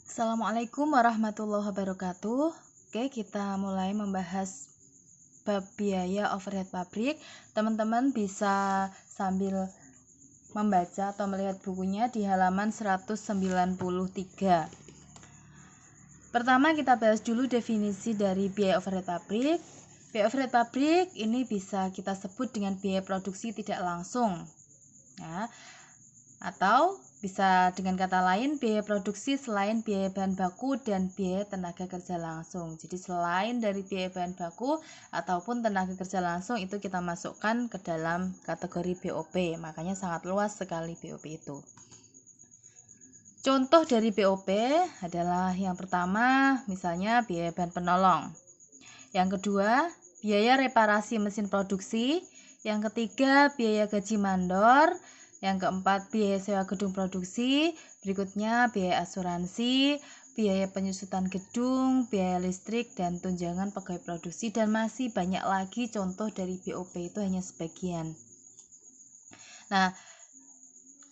Assalamualaikum warahmatullahi wabarakatuh. Oke, kita mulai membahas bab biaya overhead pabrik. Teman-teman bisa sambil membaca atau melihat bukunya di halaman 193. Pertama kita bahas dulu definisi dari biaya overhead pabrik. Biaya overhead pabrik ini bisa kita sebut dengan biaya produksi tidak langsung. Ya, atau bisa dengan kata lain biaya produksi selain biaya bahan baku dan biaya tenaga kerja langsung. Jadi selain dari biaya bahan baku ataupun tenaga kerja langsung itu kita masukkan ke dalam kategori BOP. Makanya sangat luas sekali BOP itu. Contoh dari BOP adalah yang pertama misalnya biaya bahan penolong. Yang kedua biaya reparasi mesin produksi. Yang ketiga biaya gaji mandor. Yang keempat, biaya sewa gedung produksi. Berikutnya, biaya asuransi, biaya penyusutan gedung, biaya listrik, dan tunjangan pegawai produksi. Dan masih banyak lagi contoh dari BOP, itu hanya sebagian. Nah,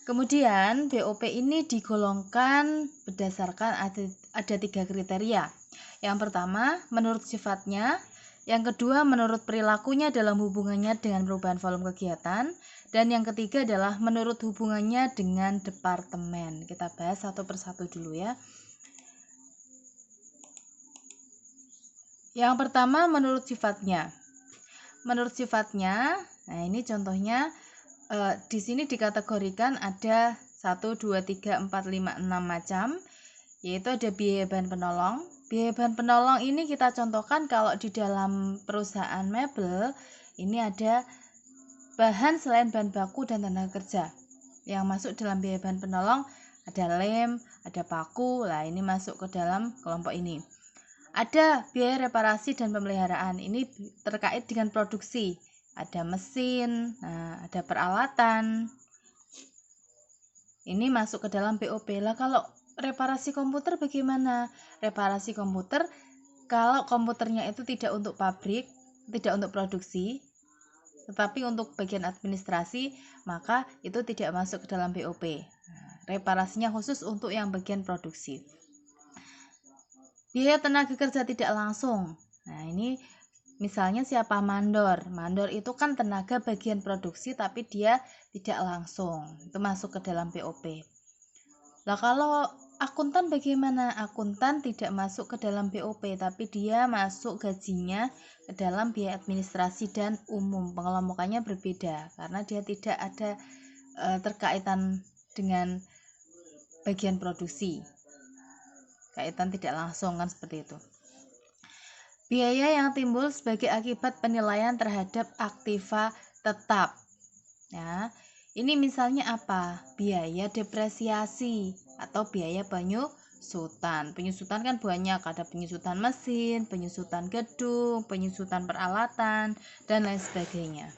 kemudian BOP ini digolongkan berdasarkan ada 3 kriteria. Yang pertama, menurut sifatnya. Yang kedua, menurut perilakunya dalam hubungannya dengan perubahan volume kegiatan. Dan yang ketiga adalah menurut hubungannya dengan departemen. Kita bahas satu persatu dulu ya. Yang pertama, menurut sifatnya. Menurut sifatnya, nah ini contohnya di sini dikategorikan ada 1, 2, 3, 4, 5, 6 macam, yaitu ada biaya bahan penolong. Biaya bahan penolong ini kita contohkan kalau di dalam perusahaan mebel, ini ada bahan selain bahan baku dan tenaga kerja. Yang masuk dalam biaya bahan penolong ada lem, ada paku, lah ini masuk ke dalam kelompok ini. Ada biaya reparasi dan pemeliharaan, ini terkait dengan produksi. Ada mesin, ada peralatan. Ini masuk ke dalam BOP. Lah kalau reparasi komputer bagaimana? Reparasi komputer kalau komputernya itu tidak untuk pabrik, tidak untuk produksi, tetapi untuk bagian administrasi, maka itu tidak masuk ke dalam BOP. Reparasinya khusus untuk yang bagian produksi. Biaya tenaga kerja tidak langsung. Nah, ini misalnya siapa mandor. Mandor itu kan tenaga bagian produksi tapi dia tidak langsung. Itu masuk ke dalam BOP. Lah kalau akuntan bagaimana? Akuntan tidak masuk ke dalam BOP tapi dia masuk gajinya ke dalam biaya administrasi dan umum. Pengelompokannya berbeda karena dia tidak ada terkaitan dengan bagian produksi. Kaitan tidak langsung kan seperti itu. Biaya yang timbul sebagai akibat penilaian terhadap aktiva tetap. Ya, ini misalnya apa? Biaya depresiasi atau biaya penyusutan. Penyusutan kan banyak, ada penyusutan mesin, penyusutan gedung, penyusutan peralatan, dan lain sebagainya.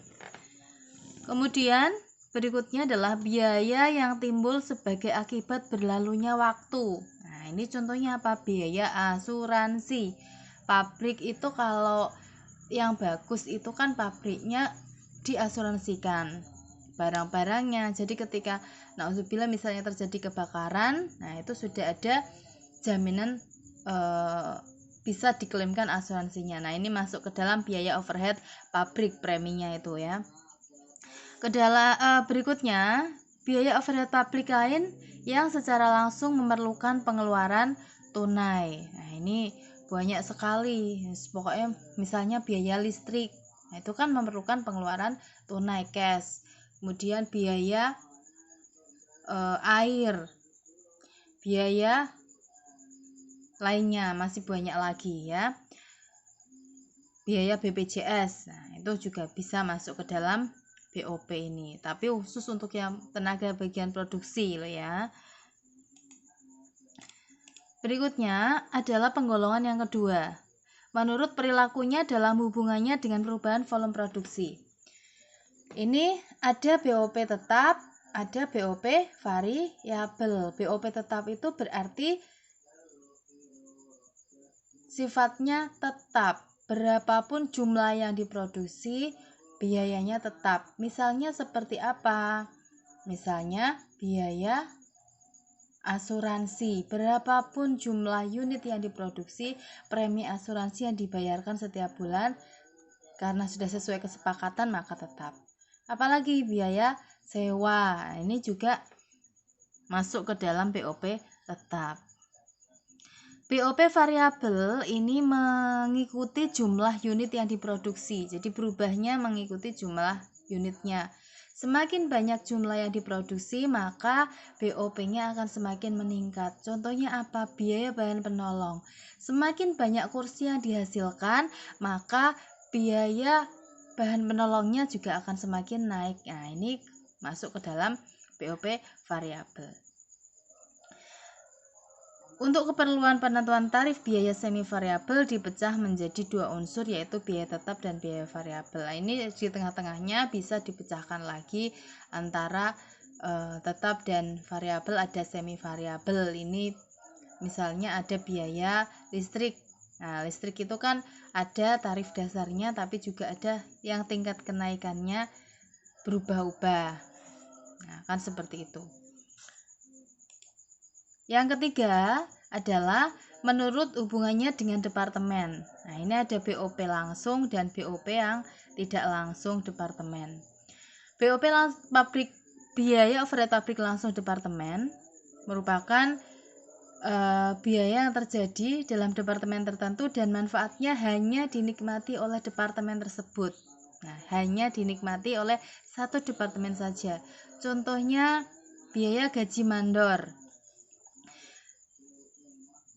Kemudian berikutnya adalah biaya yang timbul sebagai akibat berlalunya waktu. Nah, ini contohnya apa? Biaya asuransi. Pabrik itu kalau yang bagus itu kan pabriknya diasuransikan barang-barangnya. Jadi ketika nauzubillah misalnya terjadi kebakaran, nah itu sudah ada jaminan bisa diklaimkan asuransinya. Nah, ini masuk ke dalam biaya overhead pabrik preminya itu ya. Berikutnya, biaya overhead pabrik lain yang secara langsung memerlukan pengeluaran tunai. Nah, ini banyak sekali. Pokoknya misalnya biaya listrik. Nah, itu kan memerlukan pengeluaran tunai cash. Kemudian biaya air. Biaya lainnya masih banyak lagi ya. Biaya BPJS. Nah, itu juga bisa masuk ke dalam BOP ini, tapi khusus untuk yang tenaga bagian produksi loh ya. Berikutnya adalah penggolongan yang kedua. Menurut perilakunya dalam hubungannya dengan perubahan volume produksi. Ini ada BOP tetap, ada BOP variabel. BOP tetap itu berarti sifatnya tetap. Berapapun jumlah yang diproduksi, biayanya tetap. Misalnya seperti apa? Misalnya biaya asuransi. Berapapun jumlah unit yang diproduksi, premi asuransi yang dibayarkan setiap bulan karena sudah sesuai kesepakatan maka tetap. Apalagi biaya sewa, ini juga masuk ke dalam BOP tetap. BOP variabel ini mengikuti jumlah unit yang diproduksi. Jadi berubahnya mengikuti jumlah unitnya. Semakin banyak jumlah yang diproduksi, maka BOP-nya akan semakin meningkat. Contohnya apa? Biaya bahan penolong. Semakin banyak kursi yang dihasilkan, maka biaya bahan penolongnya juga akan semakin naik. Nah, ini masuk ke dalam BOP variabel. Untuk keperluan penentuan tarif biaya semi variabel dipecah menjadi dua unsur, yaitu biaya tetap dan biaya variabel. Nah, ini di tengah-tengahnya bisa dipecahkan lagi antara tetap dan variabel, ada semi variabel. Ini misalnya ada biaya listrik. Nah, listrik itu kan ada tarif dasarnya, tapi juga ada yang tingkat kenaikannya berubah-ubah. Nah, kan seperti itu. Yang ketiga adalah menurut hubungannya dengan departemen. Nah, ini ada BOP langsung dan BOP yang tidak langsung departemen. BOP pabrik, biaya overhead pabrik langsung departemen merupakan biaya yang terjadi dalam departemen tertentu dan manfaatnya hanya dinikmati oleh departemen tersebut. Nah, hanya dinikmati oleh satu departemen saja. Contohnya biaya gaji mandor.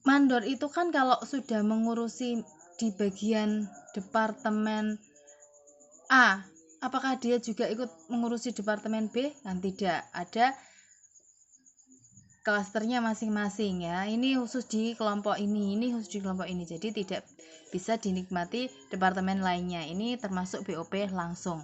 Mandor itu kan kalau sudah mengurusi di bagian departemen A, apakah dia juga ikut mengurusi departemen B? Kan tidak, ada klasternya masing-masing ya. Ini khusus di kelompok ini khusus di kelompok ini. Jadi tidak bisa dinikmati departemen lainnya. Ini termasuk BOP langsung.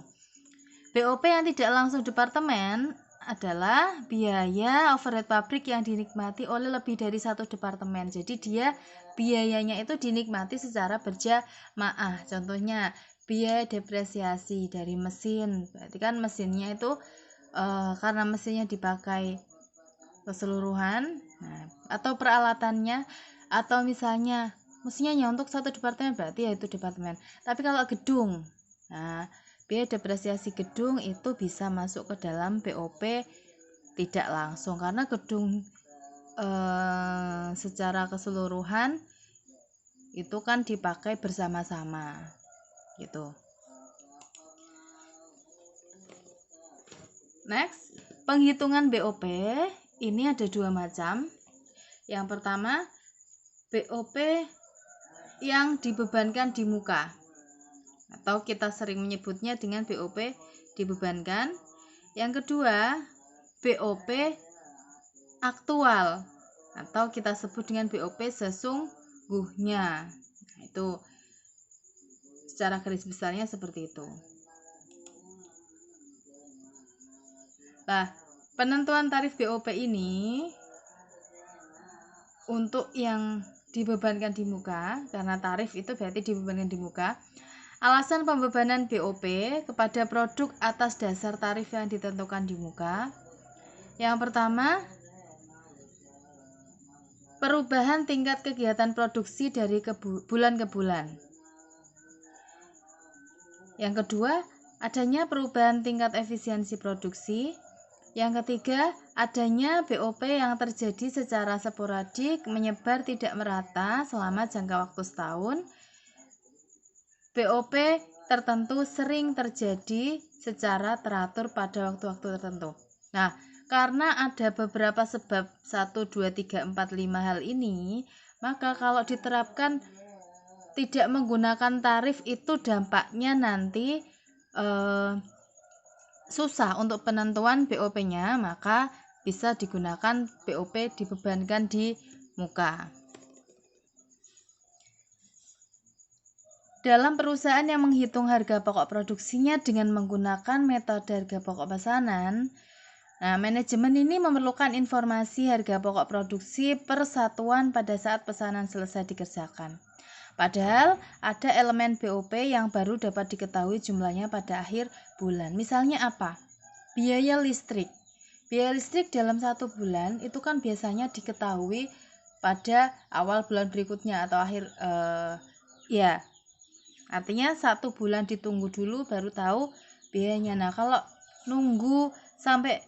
BOP yang tidak langsung departemen adalah biaya overhead pabrik yang dinikmati oleh lebih dari satu departemen. Jadi dia biayanya itu dinikmati secara berjamaah. Contohnya biaya depresiasi dari mesin. Berarti kan mesinnya itu karena mesinnya dipakai keseluruhan, atau peralatannya, atau misalnya mesinnya hanya untuk satu departemen, berarti yaitu departemen. Tapi kalau gedung, nah biaya depresiasi gedung itu bisa masuk ke dalam BOP tidak langsung karena gedung secara keseluruhan itu kan dipakai bersama-sama gitu. Next, penghitungan BOP ini ada dua macam. Yang pertama, BOP yang dibebankan di muka, atau kita sering menyebutnya dengan BOP dibebankan. Yang kedua, BOP aktual, atau kita sebut dengan BOP sesungguhnya. Nah, itu secara garis besarnya seperti itu. Nah, penentuan tarif BOP ini untuk yang dibebankan di muka, karena tarif itu berarti dibebankan di muka. Alasan pembebanan BOP kepada produk atas dasar tarif yang ditentukan di muka. Yang pertama, perubahan tingkat kegiatan produksi dari bulan ke bulan. Yang kedua, adanya perubahan tingkat efisiensi produksi. Yang ketiga, adanya BOP yang terjadi secara sporadik, menyebar tidak merata selama jangka waktu setahun. BOP tertentu sering terjadi secara teratur pada waktu-waktu tertentu. Nah, karena ada beberapa sebab 1, 2, 3, 4, 5 hal ini, maka kalau diterapkan tidak menggunakan tarif itu dampaknya nanti susah untuk penentuan BOP-nya, maka bisa digunakan BOP dibebankan di muka. Dalam perusahaan yang menghitung harga pokok produksinya dengan menggunakan metode harga pokok pesanan, nah, manajemen ini memerlukan informasi harga pokok produksi per satuan pada saat pesanan selesai dikerjakan. Padahal ada elemen BOP yang baru dapat diketahui jumlahnya pada akhir bulan. Misalnya apa? Biaya listrik. Biaya listrik dalam 1 bulan itu kan biasanya diketahui pada awal bulan berikutnya atau akhir ya. Artinya 1 bulan ditunggu dulu baru tahu biayanya. Nah, kalau nunggu sampai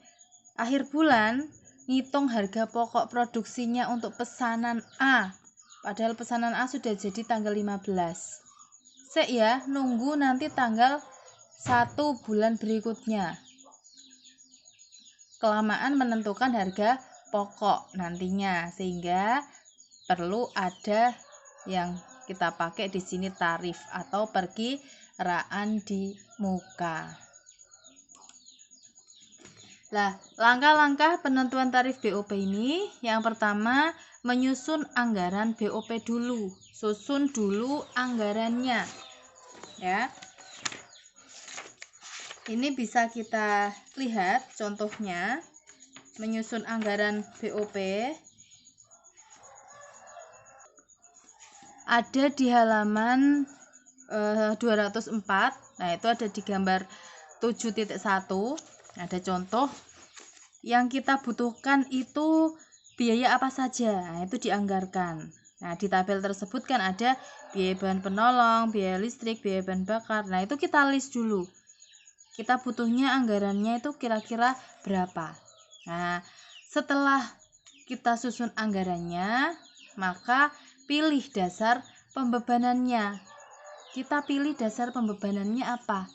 akhir bulan ngitung harga pokok produksinya untuk pesanan A, padahal pesanan A sudah jadi tanggal 15. Ya, nunggu nanti tanggal 1 bulan berikutnya. Kelamaan menentukan harga pokok nantinya, sehingga perlu ada yang kita pakai di sini tarif atau perkiraan di muka. Nah, langkah-langkah penentuan tarif BOP ini, yang pertama menyusun anggaran BOP dulu. Susun dulu anggarannya. Ya. Ini bisa kita lihat contohnya menyusun anggaran BOP. Ada di halaman 204. Nah, itu ada di gambar 7.1. Ada contoh yang kita butuhkan itu biaya apa saja. Nah, itu dianggarkan. Nah, di tabel tersebut kan ada biaya bahan penolong, biaya listrik, biaya bahan bakar. Nah, itu kita list dulu. Kita butuhnya anggarannya itu kira-kira berapa. Nah, setelah kita susun anggarannya, maka pilih dasar pembebanannya. Kita pilih dasar pembebanannya apa?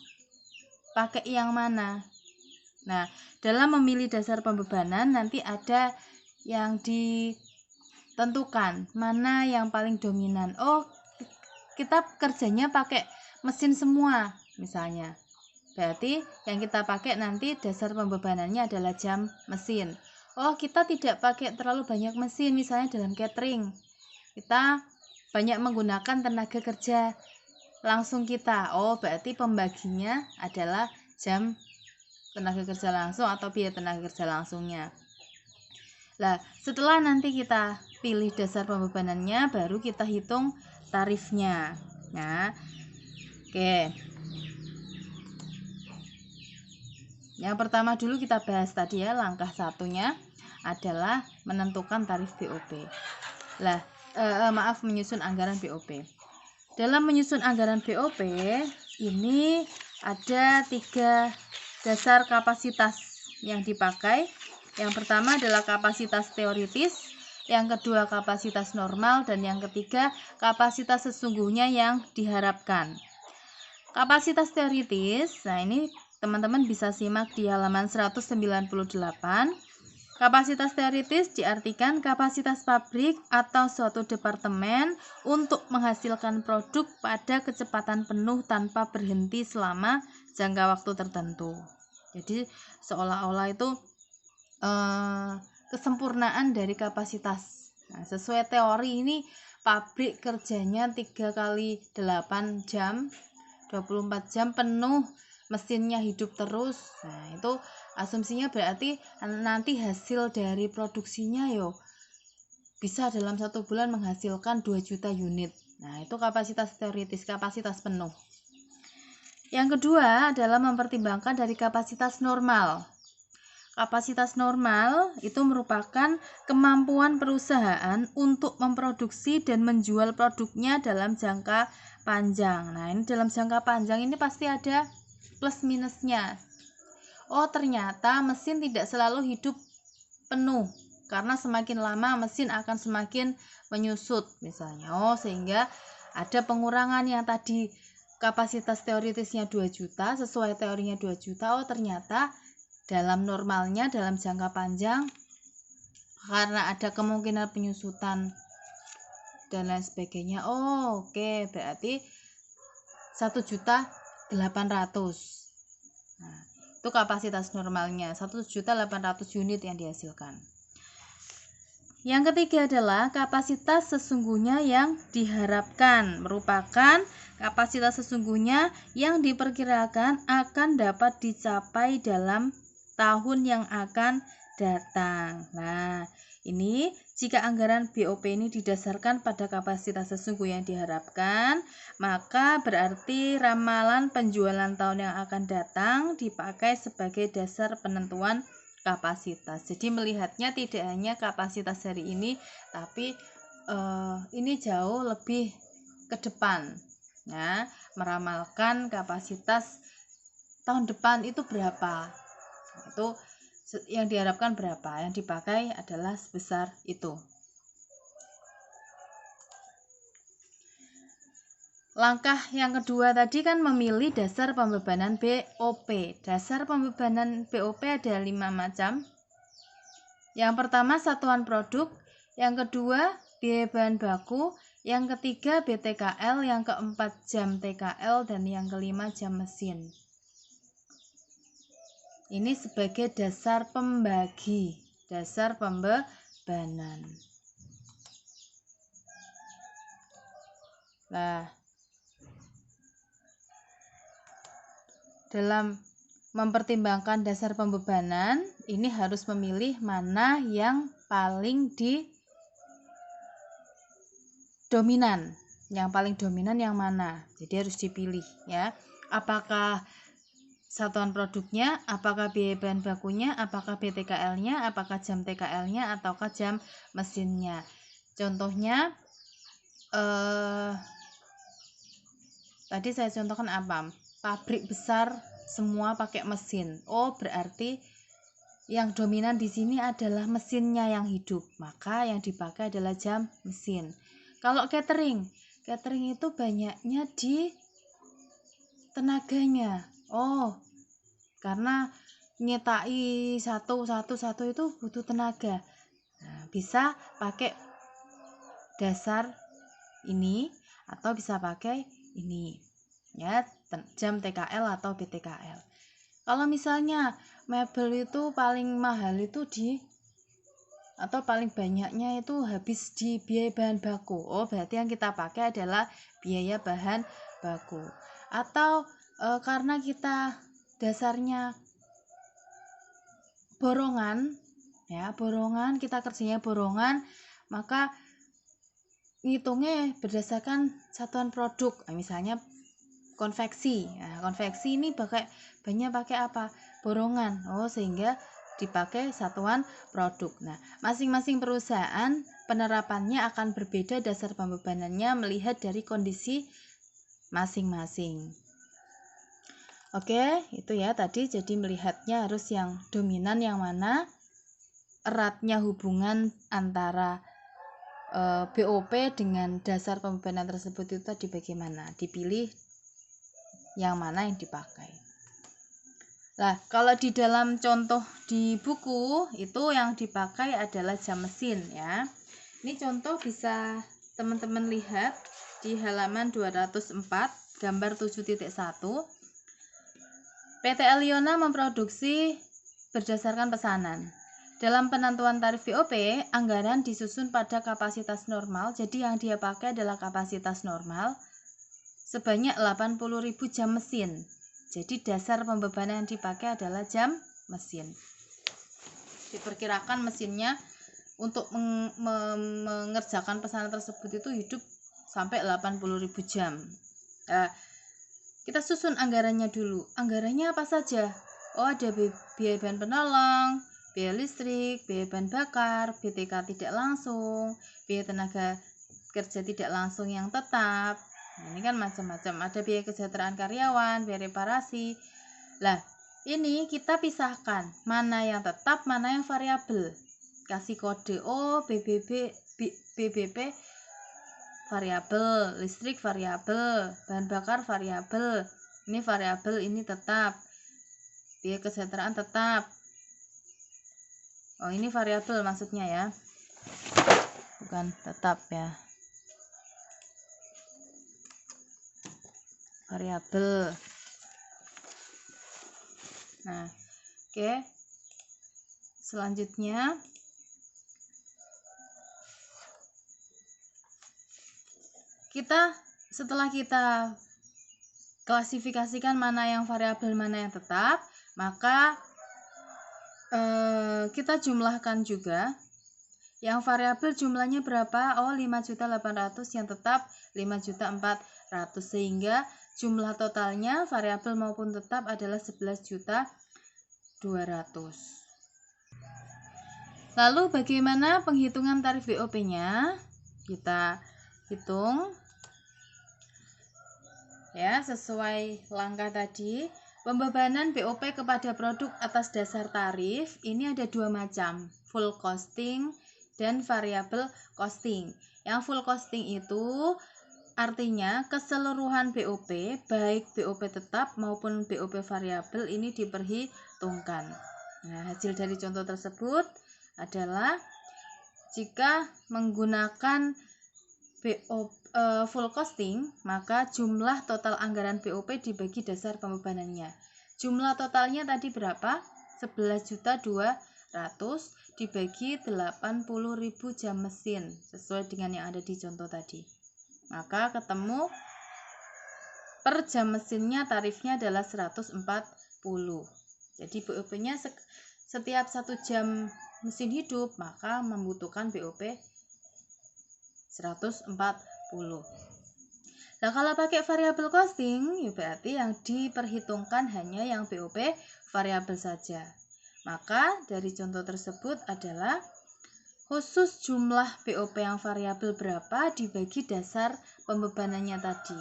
Pakai yang mana? Nah, dalam memilih dasar pembebanan nanti ada yang ditentukan mana yang paling dominan. Oh, kita kerjanya pakai mesin semua misalnya. Berarti yang kita pakai nanti dasar pembebanannya adalah jam mesin. Oh, kita tidak pakai terlalu banyak mesin, misalnya dalam catering. Kita banyak menggunakan tenaga kerja langsung kita. Oh, berarti pembaginya adalah jam tenaga kerja langsung atau biaya tenaga kerja langsungnya. Nah, setelah nanti kita pilih dasar pembebanannya, baru kita hitung tarifnya. Nah, oke. Yang pertama dulu kita bahas tadi ya, langkah satunya adalah menentukan tarif BOP. Lah, menyusun anggaran BOP. Dalam menyusun anggaran BOP ini ada 3 dasar kapasitas yang dipakai. Yang pertama adalah kapasitas teoritis, yang kedua kapasitas normal, dan yang ketiga kapasitas sesungguhnya yang diharapkan. Kapasitas teoritis, nah ini teman-teman bisa simak di halaman 198. Kapasitas teoritis diartikan kapasitas pabrik atau suatu departemen untuk menghasilkan produk pada kecepatan penuh tanpa berhenti selama jangka waktu tertentu. Jadi seolah-olah itu kesempurnaan dari kapasitas. Nah, sesuai teori ini pabrik kerjanya 3 kali 8 jam, 24 jam penuh, mesinnya hidup terus. Nah, itu asumsinya berarti nanti hasil dari produksinya bisa dalam 1 bulan menghasilkan 2 juta unit. Nah, itu kapasitas teoritis, kapasitas penuh. Yang kedua adalah mempertimbangkan dari kapasitas normal. Kapasitas normal itu merupakan kemampuan perusahaan untuk memproduksi dan menjual produknya dalam jangka panjang. Nah, ini dalam jangka panjang ini pasti ada plus minusnya. Oh, ternyata mesin tidak selalu hidup penuh, karena semakin lama mesin akan semakin menyusut misalnya. Oh, sehingga ada pengurangan yang tadi kapasitas teoritisnya 2 juta, sesuai teorinya 2 juta. Oh, ternyata dalam normalnya, dalam jangka panjang, karena ada kemungkinan penyusutan dan lain sebagainya. Oh, oke, berarti 1.800.000. Nah, itu kapasitas normalnya, 1.800.000 unit yang dihasilkan. Yang ketiga adalah kapasitas sesungguhnya yang diharapkan, merupakan kapasitas sesungguhnya yang diperkirakan akan dapat dicapai dalam tahun yang akan datang. Nah, ini jika anggaran BOP ini didasarkan pada kapasitas sesungguhnya yang diharapkan, maka berarti ramalan penjualan tahun yang akan datang dipakai sebagai dasar penentuan kapasitas. Jadi melihatnya tidak hanya kapasitas hari ini, tapi ini jauh lebih ke depan. Nah, meramalkan kapasitas tahun depan itu berapa. Itu yang diharapkan berapa, yang dipakai adalah sebesar itu. Langkah yang kedua tadi kan memilih dasar pembebanan BOP. Dasar pembebanan BOP ada 5 macam. Yang pertama satuan produk, yang kedua biaya bahan baku, yang ketiga BTKL, yang keempat jam TKL, dan yang kelima jam mesin. Ini sebagai dasar pembagi, dasar pembebanan. Nah, dalam mempertimbangkan dasar pembebanan, ini harus memilih mana yang paling dominan. Yang paling dominan yang mana? Jadi harus dipilih ya. Apakah satuan produknya, apakah biaya bahan bakunya, apakah BTKL-nya, apakah jam TKL-nya, ataukah jam mesinnya. Contohnya tadi saya contohkan apa? Pabrik besar semua pakai mesin. Oh, berarti yang dominan di sini adalah mesinnya yang hidup. Maka yang dipakai adalah jam mesin. Kalau catering itu banyaknya di tenaganya. Oh, karena nyetai satu itu butuh tenaga. Nah, bisa pakai dasar ini atau bisa pakai ini ya, jam TKL atau BTKL. Kalau misalnya mebel itu paling mahal itu atau paling banyaknya itu habis di biaya bahan baku. Oh, berarti yang kita pakai adalah biaya bahan baku. Atau karena kita dasarnya borongan ya, kita kerjanya borongan, maka ngitungnya berdasarkan satuan produk. Misalnya konveksi. Nah, konveksi ini banyak pakai apa? Borongan. Oh, sehingga dipakai satuan produk. Nah, masing-masing perusahaan penerapannya akan berbeda dasar pembebanannya melihat dari kondisi masing-masing. Oke, itu ya tadi. Jadi melihatnya harus yang dominan yang mana, eratnya hubungan antara BOP dengan dasar pembebanan tersebut itu tadi bagaimana, dipilih yang mana yang dipakai. Nah, kalau di dalam contoh di buku itu yang dipakai adalah jam mesin ya. Ini contoh bisa teman-teman lihat di halaman 204 gambar 7.1. PT Aliona memproduksi berdasarkan pesanan. Dalam penentuan tarif BOP, anggaran disusun pada kapasitas normal, jadi yang dia pakai adalah kapasitas normal sebanyak 80.000 jam mesin. Jadi dasar pembebanan yang dipakai adalah jam mesin. Diperkirakan mesinnya untuk mengerjakan pesanan tersebut itu hidup sampai 80.000 jam. Kita susun anggarannya dulu. Anggarannya apa saja? Oh, ada biaya bahan penolong, biaya listrik, biaya bahan bakar, BTK tidak langsung, biaya tenaga kerja tidak langsung yang tetap. Nah, ini kan macam-macam. Ada biaya kesejahteraan karyawan, biaya reparasi. Lah, ini kita pisahkan mana yang tetap, mana yang variabel. Kasih kode BBP variabel, listrik variabel, bahan bakar variabel. Ini variabel, ini tetap. Biaya kesejahteraan tetap. Oh, ini variabel maksudnya ya. Bukan tetap ya. Variabel. Nah, oke. Selanjutnya setelah kita klasifikasikan mana yang variabel, mana yang tetap, maka kita jumlahkan juga. Yang variabel jumlahnya berapa? Oh, 5.800.000, yang tetap 5.400.000, sehingga jumlah totalnya variabel maupun tetap adalah 11.200.000. Lalu bagaimana penghitungan tarif BOP-nya? Kita hitung ya sesuai langkah tadi. Pembebanan BOP kepada produk atas dasar tarif ini ada dua macam, full costing dan variable costing. Yang full costing itu artinya keseluruhan BOP, baik BOP tetap maupun BOP variabel ini diperhitungkan. Nah, hasil dari contoh tersebut adalah jika menggunakan full costing, maka jumlah total anggaran BOP dibagi dasar pembebanannya. Jumlah totalnya tadi berapa? 11.200.000 dibagi 80.000 jam mesin sesuai dengan yang ada di contoh tadi. Maka ketemu per jam mesinnya tarifnya adalah 140. Jadi BOP-nya setiap 1 jam mesin hidup maka membutuhkan BOP 140. Nah, kalau pakai variable costing, ya berarti yang diperhitungkan hanya yang BOP variabel saja. Maka dari contoh tersebut adalah khusus jumlah BOP yang variabel berapa dibagi dasar pembebanannya tadi.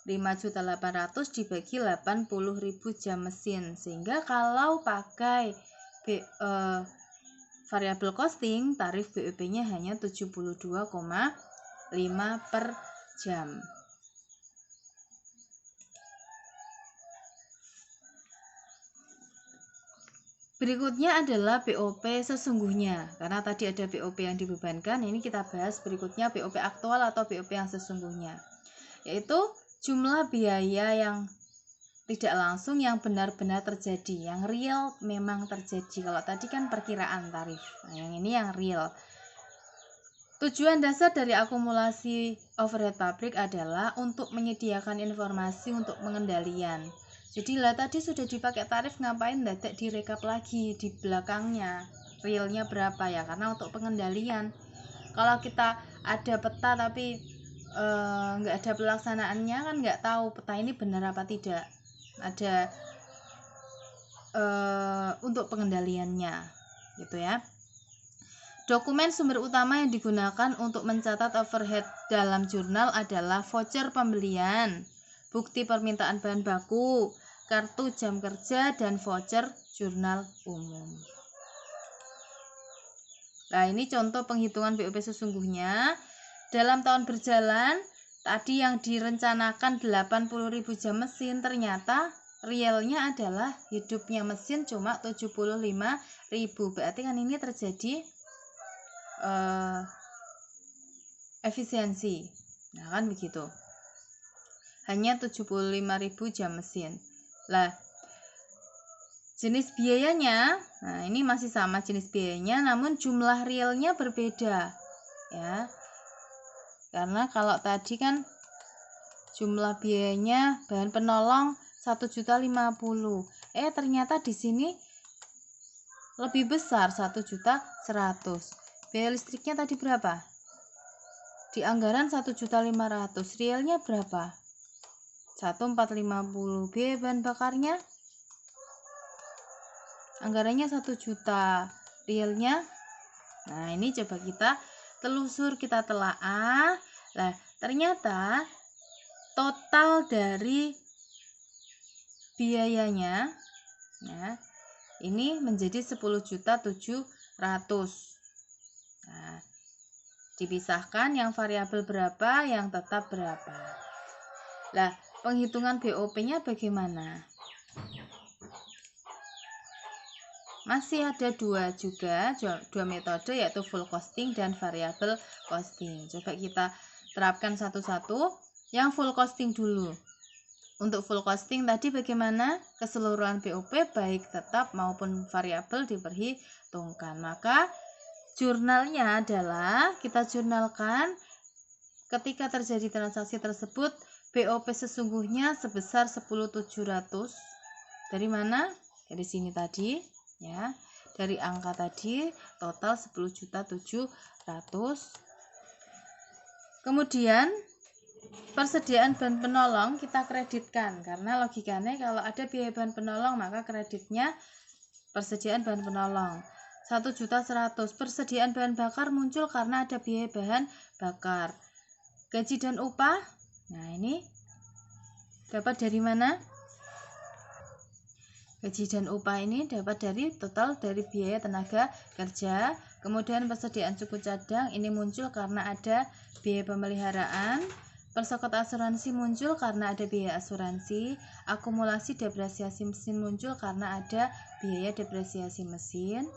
5.800.000 dibagi 80.000 jam mesin. Sehingga kalau pakai variable costing, tarif BOP-nya hanya 72,5 per jam. Berikutnya adalah BOP sesungguhnya. Karena tadi ada BOP yang dibebankan, ini kita bahas berikutnya BOP aktual atau BOP yang sesungguhnya. Yaitu jumlah biaya yang tidak langsung yang benar-benar terjadi, yang real memang terjadi. Kalau tadi kan perkiraan tarif, nah yang ini yang real. Tujuan dasar dari akumulasi overhead pabrik adalah untuk menyediakan informasi untuk pengendalian. Jadi lah tadi sudah dipakai tarif, ngapain dadak direkap lagi di belakangnya realnya berapa ya, karena untuk pengendalian. Kalau kita ada peta tapi nggak ada pelaksanaannya kan nggak tahu peta ini benar apa tidak. Ada untuk pengendaliannya gitu ya. Dokumen sumber utama yang digunakan untuk mencatat overhead dalam jurnal adalah voucher pembelian, bukti permintaan bahan baku, kartu jam kerja, dan voucher jurnal umum. Nah, ini contoh penghitungan BOP sesungguhnya. Dalam tahun berjalan, tadi yang direncanakan 80.000 jam mesin, ternyata realnya adalah hidupnya mesin cuma 75.000. Berarti kan ini terjadi efisiensi. Nah, kan begitu. Hanya 75.000 jam mesin. Lah, jenis biayanya, nah ini masih sama jenis biayanya, namun jumlah realnya berbeda. Ya. Karena kalau tadi kan jumlah biayanya bahan penolong 1.050.000. Ternyata di sini lebih besar 1.100.000. Biaya listriknya tadi berapa? Di anggaran 1.500.000, realnya berapa? 1.450. Biaya bahan bakarnya anggarannya 1 juta, realnya. Nah, ini coba kita telusur, kita telaah. Nah, ternyata total dari biayanya ya, ini menjadi 10.700.000. Nah, dipisahkan yang variabel berapa, yang tetap berapa. Nah, penghitungan BOP-nya bagaimana? Masih ada dua metode, yaitu full costing dan variable costing. Coba kita terapkan satu-satu. Yang full costing dulu. Untuk full costing tadi bagaimana? Keseluruhan BOP baik tetap maupun variabel diperhitungkan. Maka jurnalnya adalah kita jurnalkan ketika terjadi transaksi tersebut BOP sesungguhnya sebesar 10.700. Dari mana? Dari sini tadi ya. Dari angka tadi total 10.700.000. Kemudian persediaan bahan penolong kita kreditkan, karena logikanya kalau ada biaya bahan penolong maka kreditnya persediaan bahan penolong 1.100.000. Persediaan bahan bakar muncul karena ada biaya bahan bakar. Gaji dan upah, nah ini dapat dari mana? Gaji dan upah ini dapat dari total dari biaya tenaga kerja. Kemudian persediaan suku cadang ini muncul karena ada biaya pemeliharaan. Persokot asuransi muncul karena ada biaya asuransi. Akumulasi depresiasi mesin muncul karena ada biaya depresiasi mesin.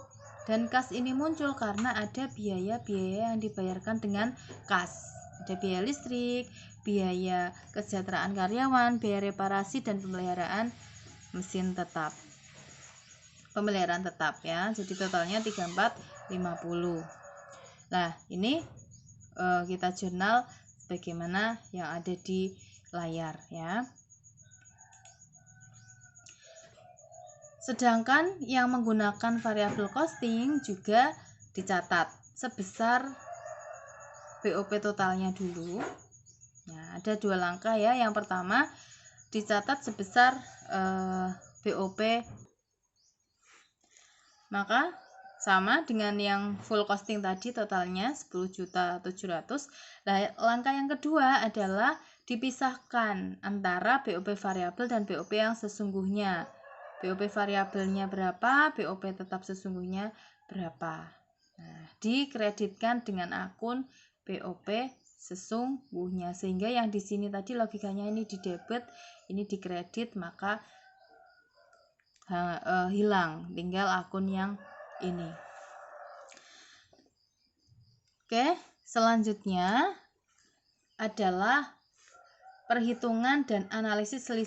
Dan kas ini muncul karena ada biaya-biaya yang dibayarkan dengan kas. Ada biaya listrik, biaya kesejahteraan karyawan, biaya reparasi dan pemeliharaan mesin tetap. Pemeliharaan tetap ya. Jadi totalnya 3450. Nah, ini kita jurnal bagaimana yang ada di layar ya. Sedangkan yang menggunakan variabel costing juga dicatat sebesar BOP totalnya dulu. Nah, ada 2 langkah ya. Yang pertama dicatat sebesar BOP, maka sama dengan yang full costing tadi, totalnya 10.700.000. Nah, langkah yang kedua adalah dipisahkan antara BOP variabel dan BOP yang sesungguhnya. BOP variabelnya berapa, BOP tetap sesungguhnya berapa. Nah, dikreditkan dengan akun BOP sesungguhnya, sehingga yang di sini tadi logikanya ini di debit, ini di kredit, maka hilang, tinggal akun yang ini. Oke, selanjutnya adalah perhitungan dan analisis selisih